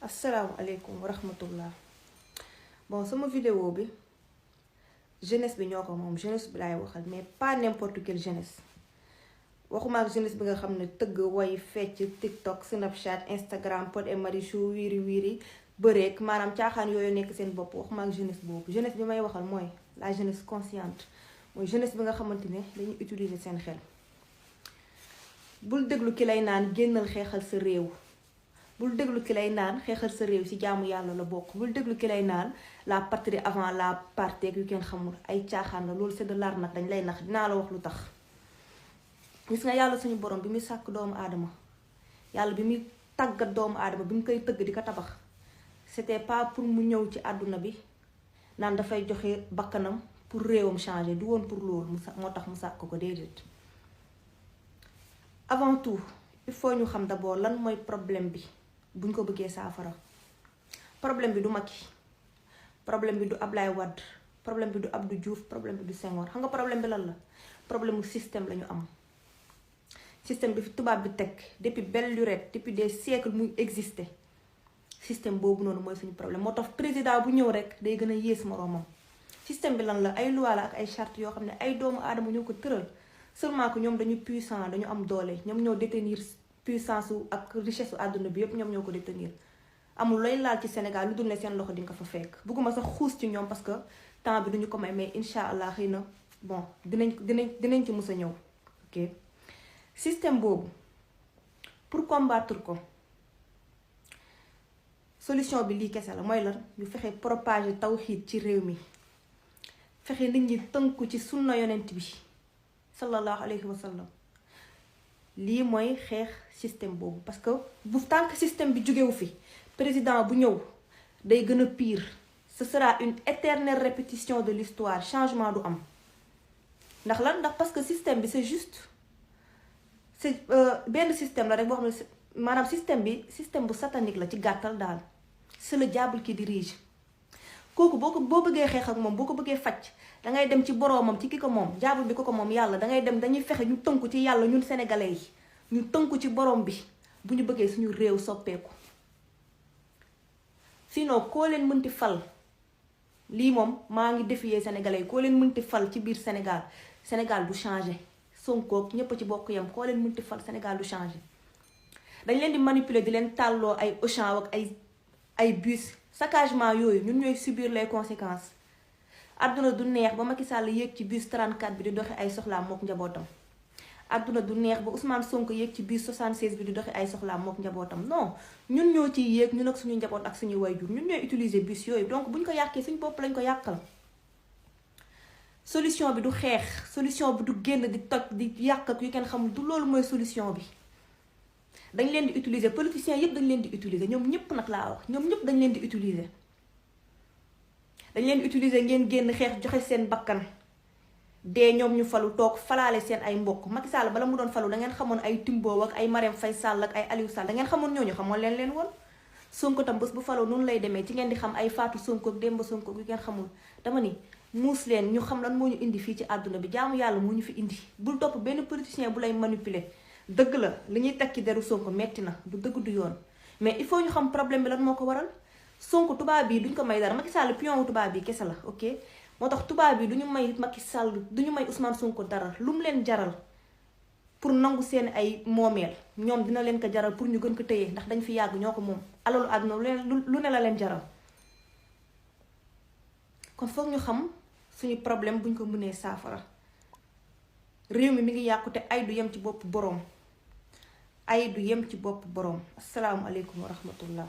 asalaamaaleykum wa rahmatullah. Bon, sama vidéo bi jeunesse bi ñoo ko moom jeunesse bi laay waxal mais pas n'importe quelle jeunesse. waxuma ak jeunesse bi nga xam ne tëgg way fecc TikTok Snapchat Instagram Pod et Marichou wiiri wiiri bëreek maanaam caaxaan yooyu nekk seen bopp. waxuma ak jeunesse boobu. jeunesse bi may waxal mooy la jeunesse consciente, mooy jeunesse bi nga xamante ne dañuy utiliser seen xel. bul déglu ki lay naan génnal xeexal sa réew. bul déglu ki lay naan xeexal sa réew ci jaamu yàlla la bokk. bul déglu ki lay naan la patrie avant la partie yu kenn xamul ay caaxaan la. loolu c'est de l'arnaque, dañ lay nax. dinaa la wax lu tax. gis nga yàlla suñu borom bi muy sàkk doomu aadama, yàlla bi muy tàggat doomu aadama, bi mu koy tëgg di ko tabax, c'était pas pour mu ñëw ci àdduna bi naan dafay joxe bakkanam pour réewam changer. du woon pour loolu moo tax mu sàkk ko déedéet. avant tout il faut ñu xam d'abord lan mooy problème bi buñ ko bëggee saafara. problème bi du Macky, problème bi du Ablaye Wade, problème bi du Abdou Diouf, problème bi du Senghor. xam nga problème bi lan la? problème mu système lañu am. système bi fi tubaab bi teg depuis belle lurette, depuis des siècles muy exister. système boobu noonu mooy suñu problème. moo tax président bu ñëw rek day gën a yées moroomam. système bi lan la? ay loi la ak ay charte yoo xam ne ay doomu aadama ñoo ko tëral. seulement que ñoom dañu puissant, dañu am doole, ñoom ñoo détenir puissance ak richesse su àdduna bi yépp ñoom ñoo ko détenir. amul looy laal ci Sénégal lu dul ne seen loxo di nga fa fekk. bugguma sax xuus ci ñoom parce que temps bi duñu ko may, mais incha allah xëy na bon dinañ ci mus a ñëw. ok système boobu pour combattre ko solution bi lii kese la. mooy lan? ñu fexe propager tawxiid ci réew mi, fexe nit ñi tënku ci sunna yonent bi sallallahu alayhi wa sallam. lii mooy xeex système boobu. parce que bu tant que système bi jógewu fi, président bu ñëw day gën a pire. ce sera une éternelle répétition de l'histoire. changement du am. ndax lan? ndax parce que système bi c'est juste c'est benn système la rek boo xam ne maanaam système bi système bu satanique la ci gàttal daal. c'est le diable qui dirige. kooku boo bëggee xeex ak moom, boo ko bëggee faj, dangay dem ci boroomam, ci ki ko moom, diable bi ko moom yàlla. dangay dem, dañuy fexe ñu tënku ci yàlla. ñun sénégalais yi ñu tënku ci boroom bi bu ñu bëggee suñu réew soppeeku. sinon koo leen mënti fal, lii moom maa ngi défier sénégalais yi, koo leen mënti fal ci biir Sénégal du changer. Sonko ñépp a ci bokk yam. koo leen mënti fal Sénégal du changer. dañ leen di manipuler, di leen tàlloo ay Auchan ak ay bus. saccagement yooyu ñun ñooy subir les conséquences. àdduna du neex ba Macky Sall yéeg ci bus 34 bi di doxi ay soxlaam mook njabootam. àdduna du neex ba Ousmane Sonko yéeg ci bus 76 bi di doxi ay soxlaam mook njabootam. non, ñun ñoo ciy yéeg, ñun ak suñu njaboot ak suñu wayjur. ñun ñooy utiliser bus yooyu. donc buñ ko yàqee suñu bopp lañ ko yàqal. solution bi du xeex, solution bi du génn di toj di yàq ak yu kenn xamul. du loolu mooy solution bi. dañ leen di utiliser. politiciens yépp dañ leen di utiliser. ñoom ñépp nag laa wax, ñoom ñépp dañ leen di utiliser. dañ leen di utiliser ngeen génn xeex, joxe seen bakkan dee, ñoom ñu falu toog falaale seen ay mbokk. Macky Sall bala mu doon falu da ngeen xamoon ay Timbo ak ay Marème Faye Sall ak ay Aliou Sall. da ngeen xamoon ñooñu, xamoon leen woon. Sonko tam bés bu faloo noonu lay demee. ci ngeen di xam ay Fatou Sonko ak Demba Sonko yu ngeen xamul. dama ni muus leen ñu xam lan moo ñu indi fii ci àdduna bi. jaamu yàlla moo ñu fi indi. bul topp benn politicien bu lay manipuler. dëgg la li ñuy teg ci deru Sonko metti na, du dëgg du yoon, mais il faut ñu xam problème bi lan moo ko waral. Sonko tubaab bii duñ ko may dara. Macky Sall pion wu tubaab bii kese la. ok moo tax tubaab bi duñu may Macky Sall, duñu may Ousmane Sonko dara. lu mu leen jaral pour nangu seen ay moomeel, ñoom dina leen ko jaral pour ñu gën ko téye. ndax dañ fi yàgg, ñoo ko moom. alalu àdduna lu ne la leen jaral. kon foog ñu xam suñu problème buñ ko mënee saafara. réew mi ngi yàqu te ay du yem ci bopp boroom. ay du yem ci bopp boroom. asalaamualeykum wa rahmatullah.